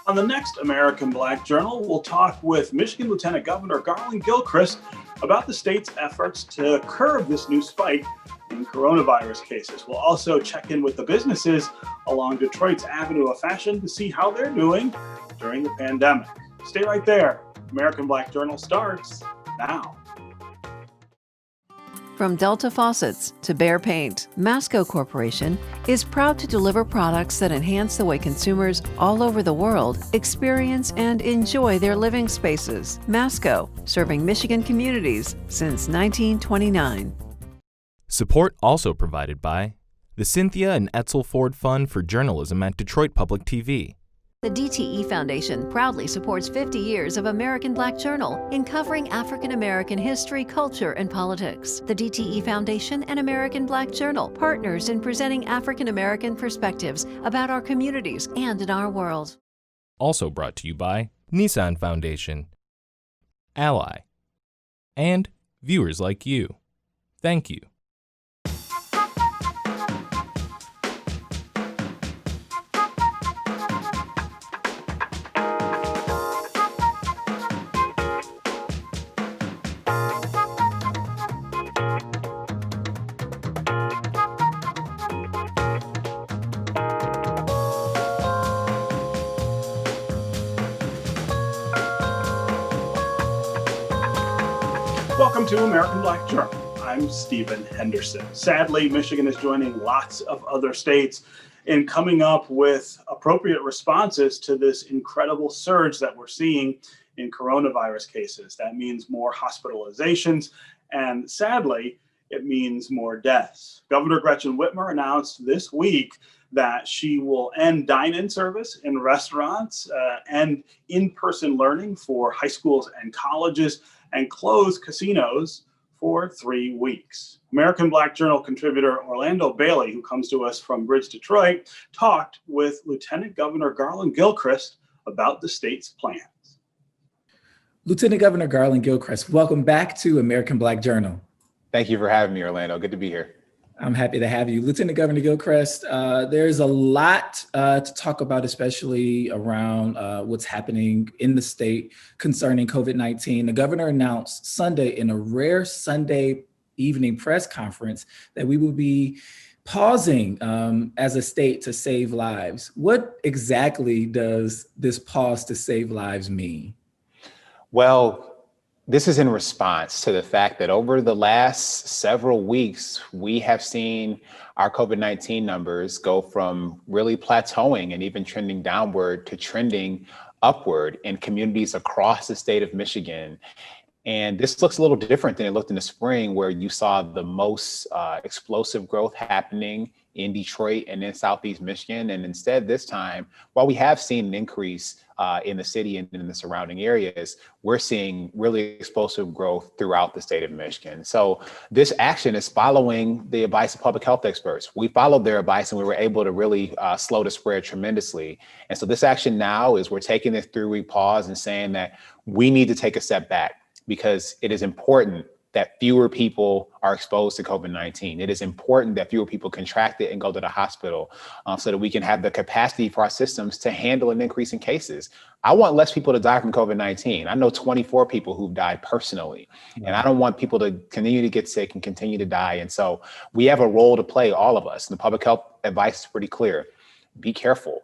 On the next American Black Journal, we'll talk with Michigan Lieutenant Governor Garlin Gilchrist about the state's efforts to curb this new spike in coronavirus cases. We'll also check in with the businesses along Detroit's Avenue of Fashion to see how they're doing during the pandemic. Stay right there. American Black Journal starts now. From Delta Faucets to Behr Paint, Masco Corporation is proud to deliver products that enhance the way consumers all over the world experience and enjoy their living spaces. Masco, serving Michigan communities since 1929. Support also provided by the Cynthia and Etzel Ford Fund for Journalism at Detroit Public TV. The DTE Foundation proudly supports 50 years of American Black Journal in covering African American history, culture, and politics. The DTE Foundation and American Black Journal, partners in presenting African American perspectives about our communities and in our world. Also brought to you by Nissan Foundation, Ally, and viewers like you. Thank you. Welcome to American Black Journal. I'm Stephen Henderson. Sadly, Michigan is joining lots of other states in coming up with appropriate responses to this incredible surge that we're seeing in coronavirus cases. That means more hospitalizations, and sadly, it means more deaths. Governor Gretchen Whitmer announced this week that she will end dine-in service in restaurants, and in-person learning for high schools and colleges, and close casinos for 3 weeks. American Black Journal contributor Orlando Bailey, who comes to us from Bridge, Detroit, talked with Lieutenant Governor Garlin Gilchrist about the state's plans. Lieutenant Governor Garlin Gilchrist, welcome back to American Black Journal. Thank you for having me, Orlando. Good to be here. I'm happy to have you. Lieutenant Governor Gilchrist, there's a lot to talk about, especially around what's happening in the state concerning COVID-19. The governor announced Sunday in a rare Sunday evening press conference that we will be pausing as a state to save lives. What exactly does this pause to save lives mean? Well, this is in response to the fact that over the last several weeks, we have seen our COVID-19 numbers go from really plateauing and even trending downward to trending upward in communities across the state of Michigan. And this looks a little different than it looked in the spring, where you saw the most explosive growth happening in Detroit and in Southeast Michigan. And instead, this time, while we have seen an increase in the city and in the surrounding areas, we're seeing really explosive growth throughout the state of Michigan. So this action is following the advice of public health experts. We followed their advice and we were able to really slow the spread tremendously. And so this action now is we're taking this 3-week pause and saying that we need to take a step back, because it is important that fewer people are exposed to COVID-19. It is important that fewer people contract it and go to the hospital so that we can have the capacity for our systems to handle an increase in cases. I want less people to die from COVID-19. I know 24 people who've died personally, and I don't want people to continue to get sick and continue to die. And so we have a role to play, all of us. And the public health advice is pretty clear. Be careful.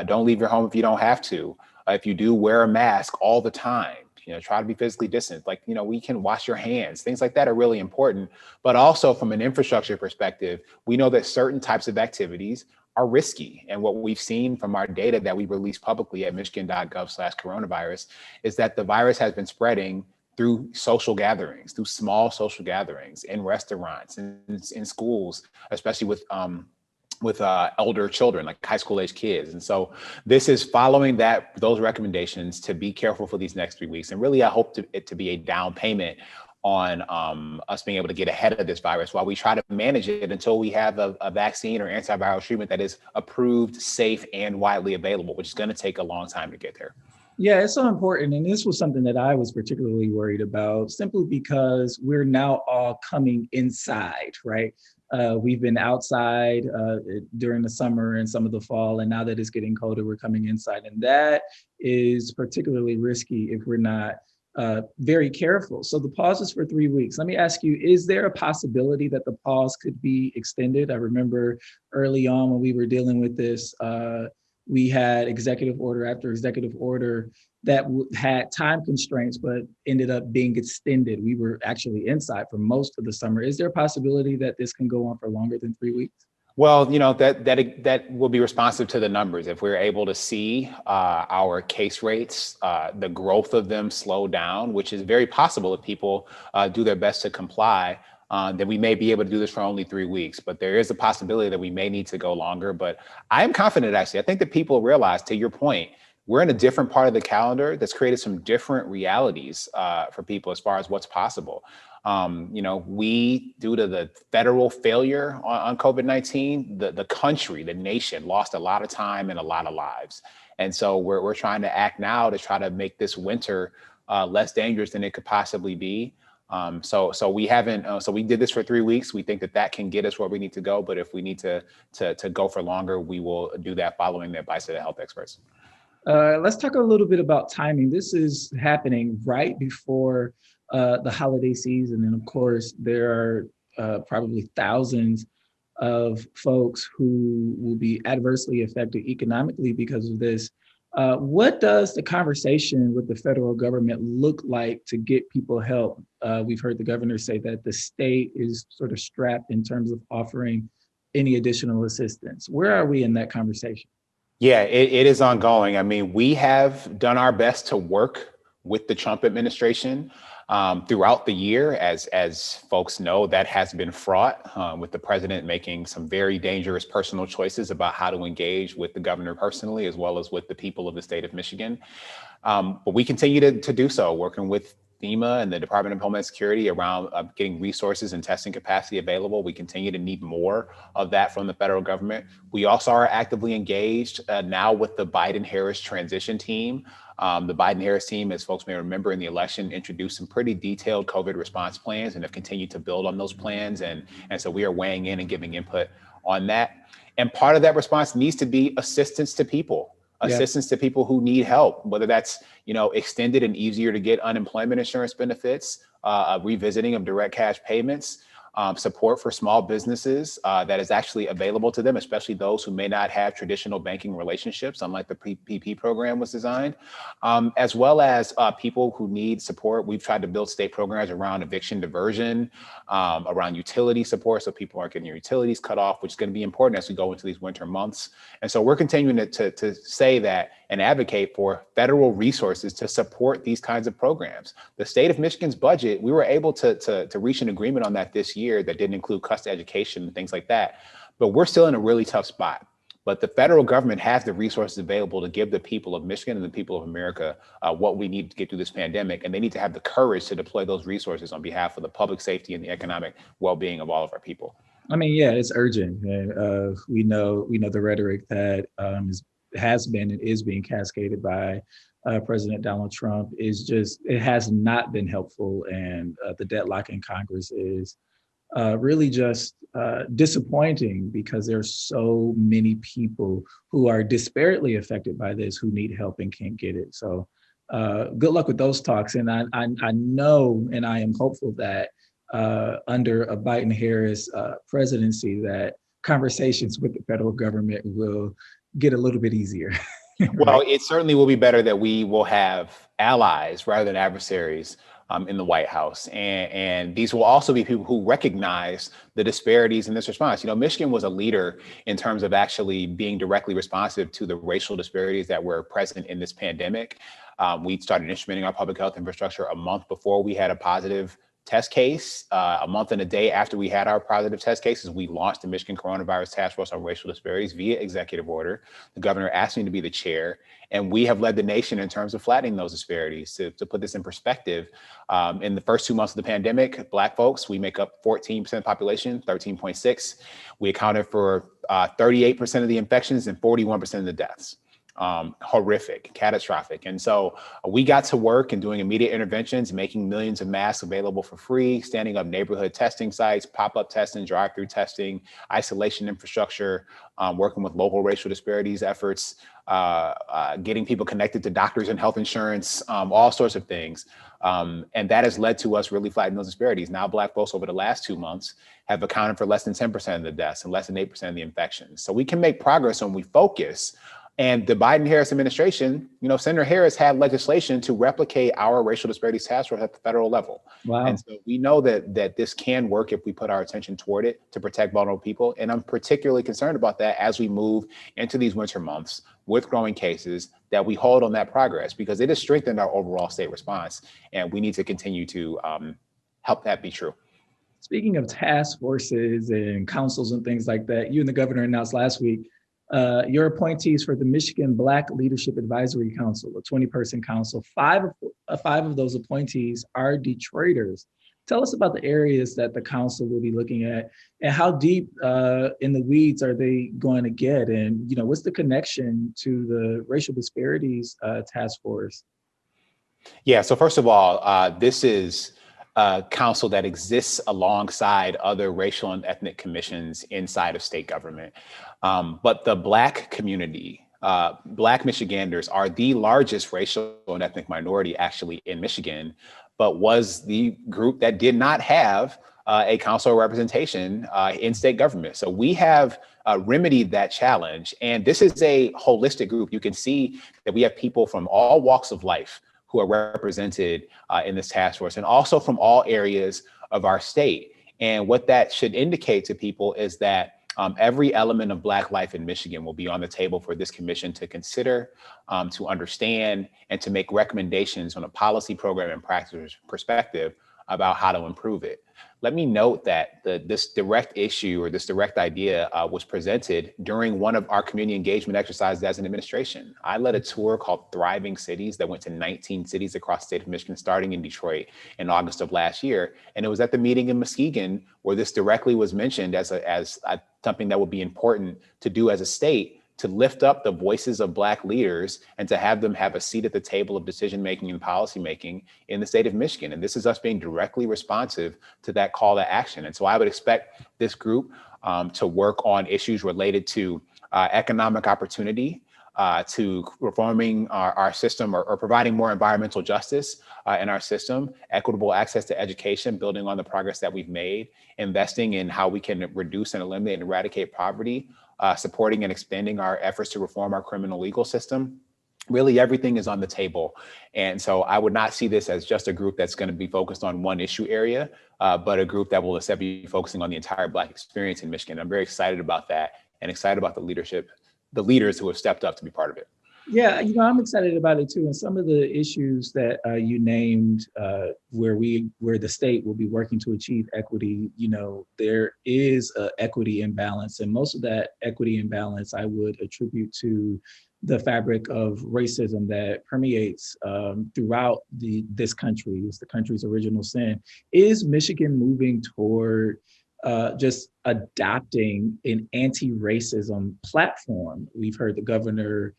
Don't leave your home if you don't have to. If you do, wear a mask all the time. Try to be physically distant. We can wash your hands. Things like that are really important. But also from an infrastructure perspective, we know that certain types of activities are risky. And what we've seen from our data that we released publicly at michigan.gov/coronavirus is that the virus has been spreading through social gatherings, through small social gatherings, in restaurants, in schools, especially with elder children, like high school age kids. And so this is following those recommendations to be careful for these next 3 weeks. And really, I hope it to be a down payment on us being able to get ahead of this virus while we try to manage it until we have a vaccine or antiviral treatment that is approved, safe, and widely available, which is going to take a long time to get there. Yeah, it's so important. And this was something that I was particularly worried about, simply because we're now all coming inside, right? We've been outside during the summer and some of the fall, and now that it's getting colder, we're coming inside. And that is particularly risky if we're not very careful. So the pause is for 3 weeks. Let me ask you, is there a possibility that the pause could be extended? I remember early on when we were dealing with this, we had executive order after executive order that had time constraints, but ended up being extended. We were actually inside for most of the summer. Is there a possibility that this can go on for longer than 3 weeks? Well, that will be responsive to the numbers. If we're able to see our case rates, the growth of them slow down, which is very possible if people do their best to comply, then we may be able to do this for only 3 weeks. But there is a possibility that we may need to go longer. But I am confident, actually. I think that people realize, to your point, we're in a different part of the calendar that's created some different realities for people as far as what's possible. We, due to the federal failure on COVID-19, the country, the nation lost a lot of time and a lot of lives. And so we're trying to act now to try to make this winter less dangerous than it could possibly be. So we did this for 3 weeks. We think that can get us where we need to go. But if we need to go for longer, we will do that following the advice of the health experts. Let's talk a little bit about timing. This is happening right before the holiday season. And of course, there are probably thousands of folks who will be adversely affected economically because of this. What does the conversation with the federal government look like to get people help? We've heard the governor say that the state is sort of strapped in terms of offering any additional assistance. Where are we in that conversation? Yeah, it is ongoing. I mean, we have done our best to work with the Trump administration throughout the year. As folks know, that has been fraught with the president making some very dangerous personal choices about how to engage with the governor personally, as well as with the people of the state of Michigan. But we continue to do so, working with FEMA and the Department of Homeland Security around getting resources and testing capacity available. We continue to need more of that from the federal government. We also are actively engaged now with the Biden-Harris transition team. The Biden-Harris team, as folks may remember in the election, introduced some pretty detailed COVID response plans and have continued to build on those plans. And so we are weighing in and giving input on that. And part of that response needs to be assistance to people. Assistance to people who need help, whether that's, extended and easier to get unemployment insurance benefits, revisiting of direct cash payments, support for small businesses that is actually available to them, especially those who may not have traditional banking relationships, unlike the PPP program was designed, as well as people who need support. We've tried to build state programs around eviction diversion, around utility support, so people aren't getting your utilities cut off, which is going to be important as we go into these winter months. And so we're continuing to say that and advocate for federal resources to support these kinds of programs. The state of Michigan's budget, we were able to reach an agreement on that this year that didn't include cuts to education and things like that. But we're still in a really tough spot. But the federal government has the resources available to give the people of Michigan and the people of America what we need to get through this pandemic. And they need to have the courage to deploy those resources on behalf of the public safety and the economic well-being of all of our people. I mean, yeah, it's urgent. We know the rhetoric that has been and is being cascaded by President Donald Trump it has not been helpful. And the deadlock in Congress is really just disappointing because there are so many people who are disparately affected by this who need help and can't get it. So good luck with those talks. And I know, and I am hopeful that under a Biden-Harris presidency, that conversations with the federal government will get a little bit easier. Well, it certainly will be better that we will have allies rather than adversaries in the White House. And these will also be people who recognize the disparities in this response. Michigan was a leader in terms of actually being directly responsive to the racial disparities that were present in this pandemic. We started instrumenting our public health infrastructure a month before we had a positive test case. A month and a day after we had our positive test cases, we launched the Michigan Coronavirus Task Force on Racial Disparities via executive order. The governor asked me to be the chair, and we have led the nation in terms of flattening those disparities. To put this in perspective, in the first 2 months of the pandemic, Black folks, we make up 14% of the population, 13.6. We accounted for 38% of the infections and 41% of the deaths. horrific, catastrophic. And so we got to work in doing immediate interventions, making millions of masks available for free, standing up neighborhood testing sites, pop-up testing, drive-through testing, isolation infrastructure, working with local racial disparities efforts, getting people connected to doctors and health insurance, all sorts of things. And that has led to us really flattening those disparities. Now, Black folks over the last 2 months have accounted for less than 10% of the deaths and less than 8% of the infections. So we can make progress when we focus. And the Biden-Harris administration, Senator Harris had legislation to replicate our racial disparities task force at the federal level. Wow. And so we know that this can work if we put our attention toward it to protect vulnerable people. And I'm particularly concerned about that as we move into these winter months with growing cases, that we hold on that progress, because it has strengthened our overall state response. And we need to continue to help that be true. Speaking of task forces and councils and things like that, you and the governor announced last week your appointees for the Michigan Black Leadership Advisory Council, a 20-person council. Five of those appointees are Detroiters. Tell us about the areas that the council will be looking at, and how deep in the weeds are they going to get? And what's the connection to the racial disparities task force? Yeah, so first of all, this is a council that exists alongside other racial and ethnic commissions inside of state government. But the Black community, Black Michiganders, are the largest racial and ethnic minority actually in Michigan, but was the group that did not have a council representation in state government. So we have remedied that challenge. And this is a holistic group. You can see that we have people from all walks of life who are represented in this task force, and also from all areas of our state. And what that should indicate to people is that every element of Black life in Michigan will be on the table for this commission to consider, to understand, and to make recommendations on a policy, program, and practice perspective about how to improve it. Let me note that this direct issue, or this direct idea, was presented during one of our community engagement exercises as an administration. I led a tour called Thriving Cities that went to 19 cities across the state of Michigan, starting in Detroit in August of last year. And it was at the meeting in Muskegon where this directly was mentioned as something that would be important to do as a state, to lift up the voices of Black leaders and to have them have a seat at the table of decision-making and policymaking in the state of Michigan. And this is us being directly responsive to that call to action. And so I would expect this group to work on issues related to economic opportunity, to reforming our system, or providing more environmental justice in our system, equitable access to education, building on the progress that we've made, investing in how we can reduce and eliminate and eradicate poverty, supporting and expanding our efforts to reform our criminal legal system. Really, everything is on the table. And so I would not see this as just a group that's going to be focused on one issue area, but a group that will instead be focusing on the entire Black experience in Michigan. I'm very excited about that, and excited about the leaders who have stepped up to be part of it. Yeah, I'm excited about it too. And some of the issues that you named, where the state will be working to achieve equity, there is an equity imbalance, and most of that equity imbalance I would attribute to the fabric of racism that permeates throughout this country. It's the country's original sin. Is Michigan moving toward just adopting an anti-racism platform? We've heard the governor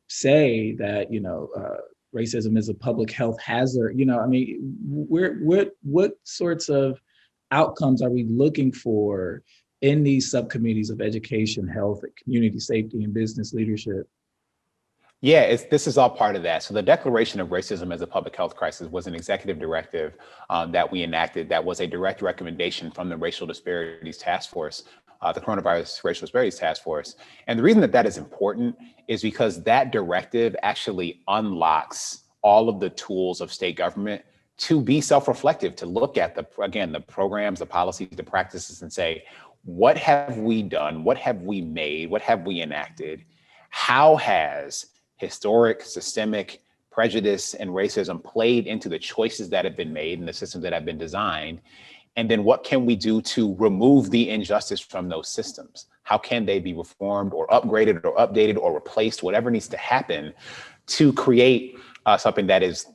say that racism is a public health hazard. What sorts of outcomes are we looking for in these subcommittees of education, health, community safety, and business leadership? Yeah, this is all part of that. So the Declaration of Racism as a Public Health Crisis was an executive directive that we enacted that was a direct recommendation from the Racial Disparities Task Force, the Coronavirus Racial Disparities Task Force. And the reason that is important is because that directive actually unlocks all of the tools of state government to be self-reflective, to look at the programs, the policies, the practices, and say, what have we done? What have we made? What have we enacted? How has historic, systemic prejudice and racism played into the choices that have been made and the systems that have been designed? And then what can we do to remove the injustice from those systems? How can they be reformed or upgraded or updated or replaced, whatever needs to happen to create something that is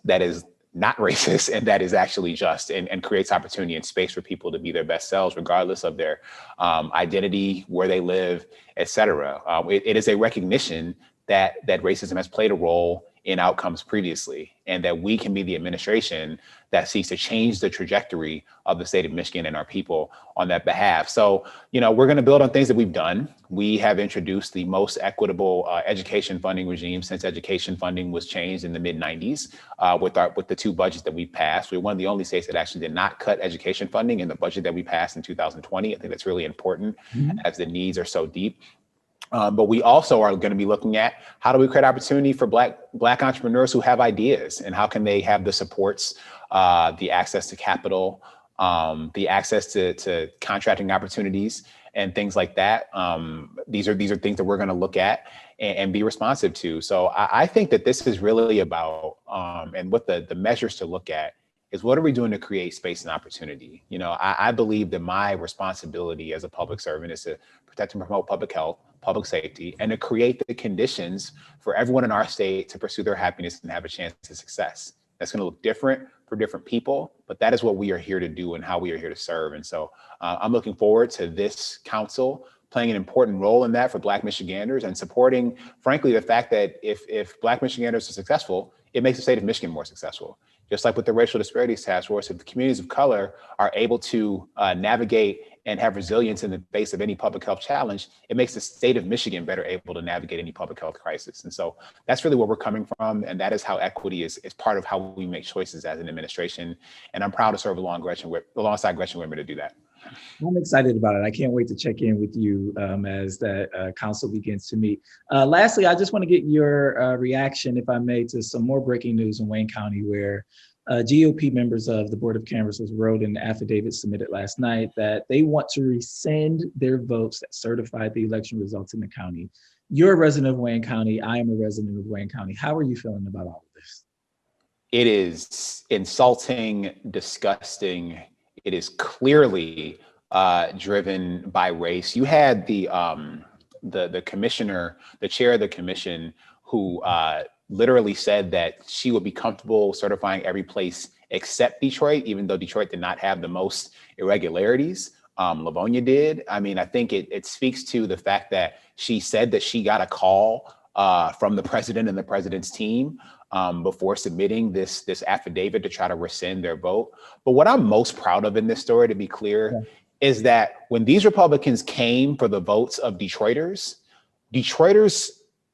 not racist and that is actually just and creates opportunity and space for people to be their best selves, regardless of their identity, where they live, et cetera. It is a recognition that racism has played a role in outcomes previously, and that we can be the administration that seeks to change the trajectory of the state of Michigan and our people on that behalf. So, we're going to build on things that we've done. We have introduced the most equitable education funding regime since education funding was changed in the mid-90s with the two budgets that we passed. We're one of the only states that actually did not cut education funding in the budget that we passed in 2020. I think that's really important as the needs are so deep. But we also are going to be looking at how do we create opportunity for Black entrepreneurs who have ideas, and how can they have the supports, the access to capital, the access to contracting opportunities and things like that. These are things that we're going to look at and be responsive to. So I think that this is really about, and what the measures to look at is, what are we doing to create space and opportunity? I believe that my responsibility as a public servant is to protect and promote public health, public safety, and to create the conditions for everyone in our state to pursue their happiness and have a chance to success. That's going to look different for different people, but that is what we are here to do and how we are here to serve. And so I'm looking forward to this council playing an important role in that for Black Michiganders, and supporting, frankly, the fact that if Black Michiganders are successful, it makes the state of Michigan more successful. Just like with the Racial Disparities Task Force, if the communities of color are able to navigate and have resilience in the face of any public health challenge, it makes the state of Michigan better able to navigate any public health crisis. And so that's really where we're coming from. And that is how equity is part of how we make choices as an administration. And I'm proud to serve alongside Gretchen Whitmer to do that. I'm excited about it. I can't wait to check in with you as that council begins to meet. Lastly, I just want to get your reaction, if I may, to some more breaking news in Wayne County, where GOP members of the Board of Canvassers wrote in an affidavit submitted last night that they want to rescind their votes that certified the election results in the county. You're a resident of Wayne County. I am a resident of Wayne County. How are you feeling about all of this? It is insulting, disgusting. It is clearly driven by race. You had the commissioner, the chair of the commission, who literally said that she would be comfortable certifying every place except Detroit, even though Detroit did not have the most irregularities. Livonia did. I mean, I think it speaks to the fact that she said that she got a call from the president and the president's team before submitting this affidavit to try to rescind their vote. But what I'm most proud of in this story, to be clear, is that when these Republicans came for the votes of Detroiters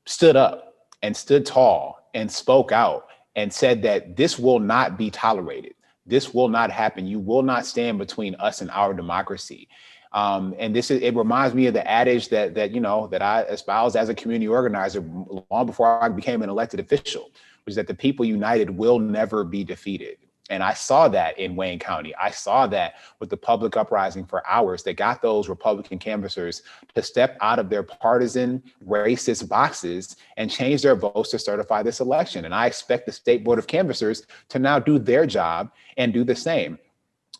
stood up and stood tall and spoke out and said that this will not be tolerated. This will not happen. You will not stand between us and our democracy. And it reminds me of the adage that I espoused as a community organizer long before I became an elected official, which is that the people united will never be defeated. And I saw that in Wayne County. I saw that with the public uprising for hours that got those Republican canvassers to step out of their partisan, racist boxes and change their votes to certify this election. And I expect the State Board of Canvassers to now do their job and do the same.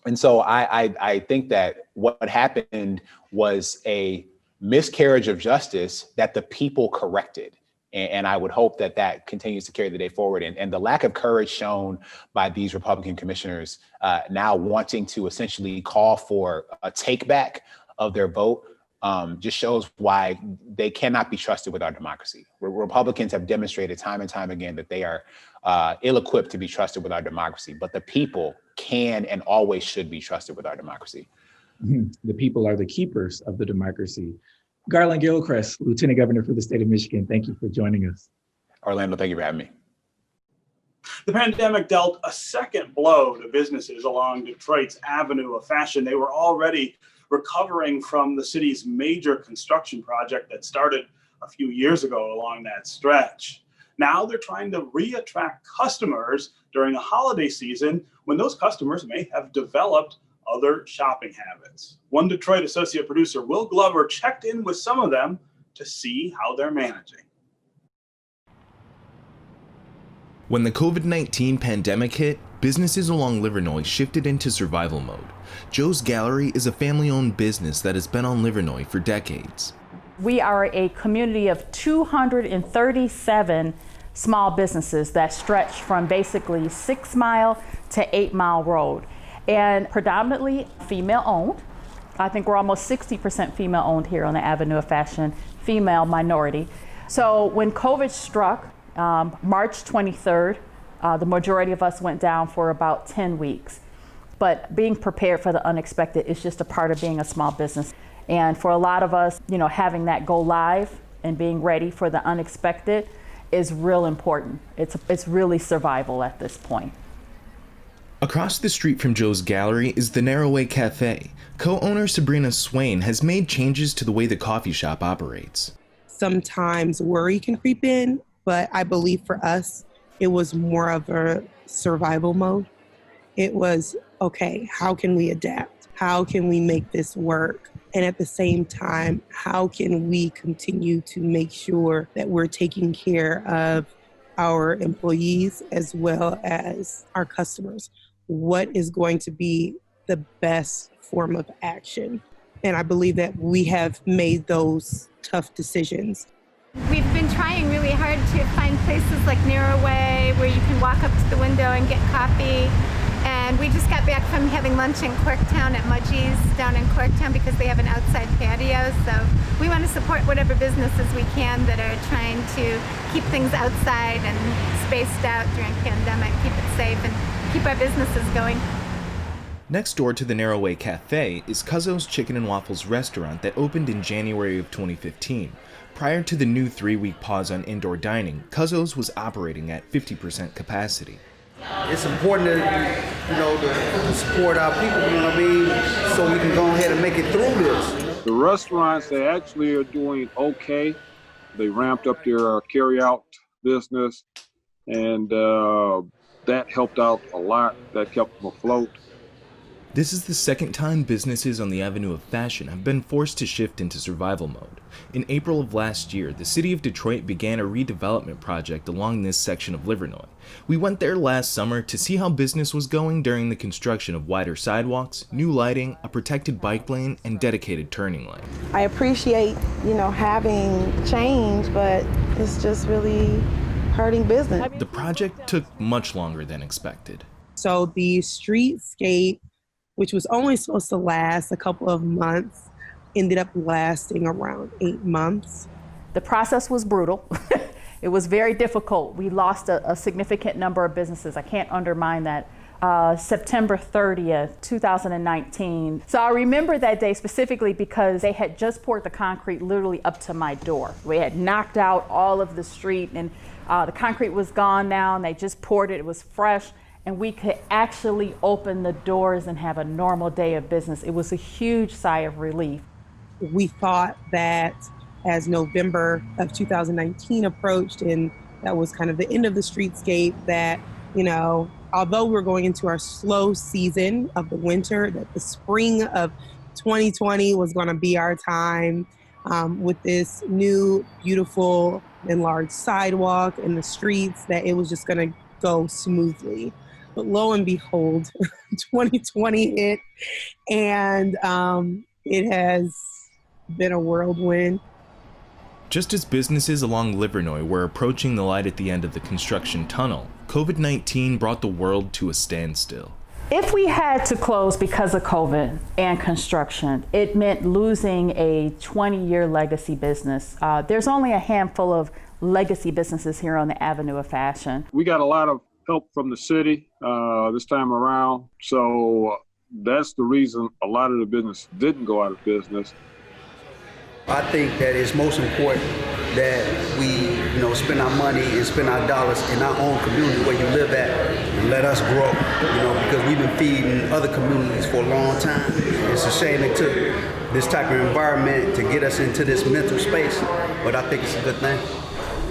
And so I think that what happened was a miscarriage of justice that the people corrected. And I would hope that continues to carry the day forward. And the lack of courage shown by these Republican commissioners now wanting to essentially call for a take back of their vote just shows why they cannot be trusted with our democracy. Republicans have demonstrated time and time again that they are ill-equipped to be trusted with our democracy, but the people can and always should be trusted with our democracy. The people are the keepers of the democracy. Garlin Gilchrist, Lieutenant Governor for the state of Michigan, thank you for joining us. Orlando, thank you for having me. The pandemic dealt a second blow to businesses along Detroit's avenue of fashion. They were already recovering from the city's major construction project that started a few years ago along that stretch. Now they're trying to re-attract customers during the holiday season when those customers may have developed other shopping habits. One Detroit associate producer, Will Glover, checked in with some of them to see how they're managing. When the COVID-19 pandemic hit, businesses along Livernois shifted into survival mode. Joe's Gallery is a family-owned business that has been on Livernois for decades. We are a community of 237 small businesses that stretch from basically 6 Mile to 8 Mile Road, and predominantly female owned. I think we're almost 60% female owned here on the Avenue of Fashion, female minority. So when COVID struck, March 23rd, the majority of us went down for about 10 weeks. But being prepared for the unexpected is just a part of being a small business. And for a lot of us, having that go live and being ready for the unexpected is real important. It's really survival at this point. Across the street from Joe's Gallery is the Narrowway Cafe. Co-owner Sabrina Swain has made changes to the way the coffee shop operates. Sometimes worry can creep in, but I believe for us, it was more of a survival mode. It was, okay, how can we adapt? How can we make this work? And at the same time, how can we continue to make sure that we're taking care of our employees as well as our customers? What is going to be the best form of action? And I believe that we have made those tough decisions. We've been trying really hard to find places like Narrowway where you can walk up to the window and get coffee. And we just got back from having lunch in Corktown at Mudgee's down in Corktown because they have an outside patio. So we want to support whatever businesses we can that are trying to keep things outside and spaced out during pandemic, keep it safe and keep our businesses going. Next door to the Narrowway Cafe is Cuzzo's Chicken and Waffles restaurant that opened in January of 2015. Prior to the new 3-week pause on indoor dining, Cuzzo's was operating at 50% capacity. It's important to support our people, so we can go ahead and make it through this. The restaurants, they actually are doing okay. They ramped up their carry-out business, and that helped out a lot. That kept them afloat. This is the second time businesses on the avenue of fashion have been forced to shift into survival mode. In April of last year, the city of Detroit began a redevelopment project along this section of Livernois. We went there last summer to see how business was going during the construction of wider sidewalks, new lighting, a protected bike lane, and dedicated turning lane. I appreciate, having change, but it's just really hurting business. The project took much longer than expected. So the streetscape, which was only supposed to last a couple of months, ended up lasting around 8 months. The process was brutal. It was very difficult. We lost a significant number of businesses. I can't undermine that. September 30th, 2019. So I remember that day specifically because they had just poured the concrete literally up to my door. We had knocked out all of the street and the concrete was gone now and they just poured it. It was fresh. And we could actually open the doors and have a normal day of business. It was a huge sigh of relief. We thought that as November of 2019 approached, and that was kind of the end of the streetscape, that, although we were going into our slow season of the winter, that the spring of 2020 was going to be our time with this new, beautiful, enlarged sidewalk and the streets, that it was just going to go smoothly. But lo and behold, 2020 hit, and it has been a whirlwind. Just as businesses along Livernois were approaching the light at the end of the construction tunnel, COVID-19 brought the world to a standstill. If we had to close because of COVID and construction, it meant losing a 20-year legacy business. There's only a handful of legacy businesses here on the Avenue of Fashion. We got a lot of help from the city this time around. So that's the reason a lot of the business didn't go out of business. I think that it's most important that we, spend our money and spend our dollars in our own community where you live at and let us grow, because we've been feeding other communities for a long time. It's a shame it took this type of environment to get us into this mental space, but I think it's a good thing.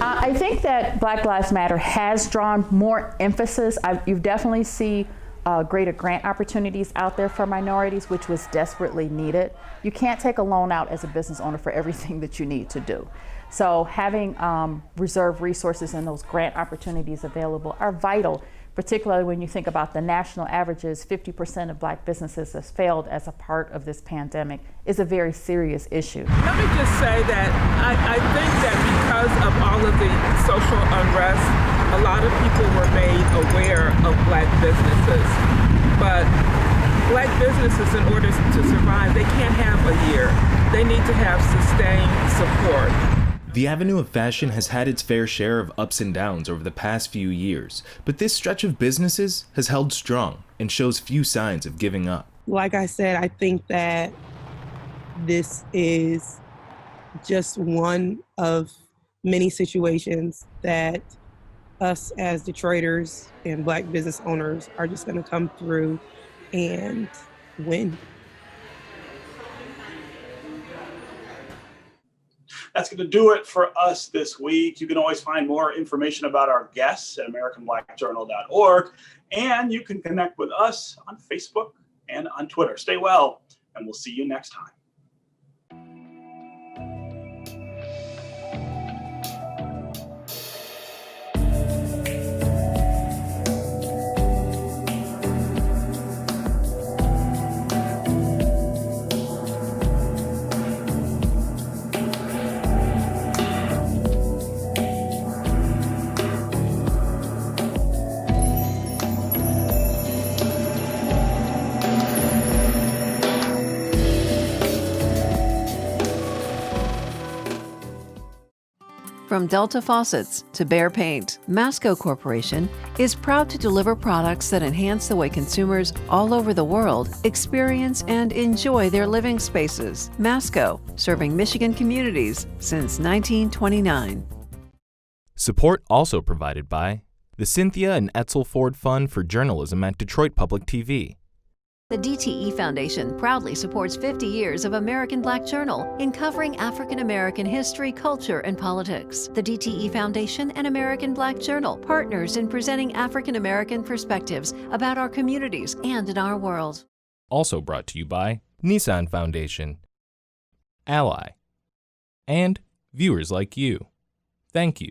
I think that Black Lives Matter has drawn more emphasis. You definitely see greater grant opportunities out there for minorities, which was desperately needed. You can't take a loan out as a business owner for everything that you need to do. So having reserve resources and those grant opportunities available are vital, particularly when you think about the national averages. 50% of Black businesses has failed as a part of this pandemic is a very serious issue. Let me just say that I think that because of all of the social unrest, a lot of people were made aware of Black businesses. But Black businesses, in order to survive, they can't have a year. They need to have sustained support. The avenue of fashion has had its fair share of ups and downs over the past few years, but this stretch of businesses has held strong and shows few signs of giving up. Like I said, I think that this is just one of many situations that us as Detroiters and Black business owners are just going to come through and win. That's going to do it for us this week. You can always find more information about our guests at AmericanBlackJournal.org, and you can connect with us on Facebook and on Twitter. Stay well, and we'll see you next time. From Delta Faucets to Behr Paint, Masco Corporation is proud to deliver products that enhance the way consumers all over the world experience and enjoy their living spaces. Masco, serving Michigan communities since 1929. Support also provided by the Cynthia and Etzel Ford Fund for Journalism at Detroit Public TV. The DTE Foundation proudly supports 50 years of American Black Journal in covering African American history, culture, and politics. The DTE Foundation and American Black Journal, partners in presenting African American perspectives about our communities and in our world. Also brought to you by Nissan Foundation, Ally, and viewers like you. Thank you.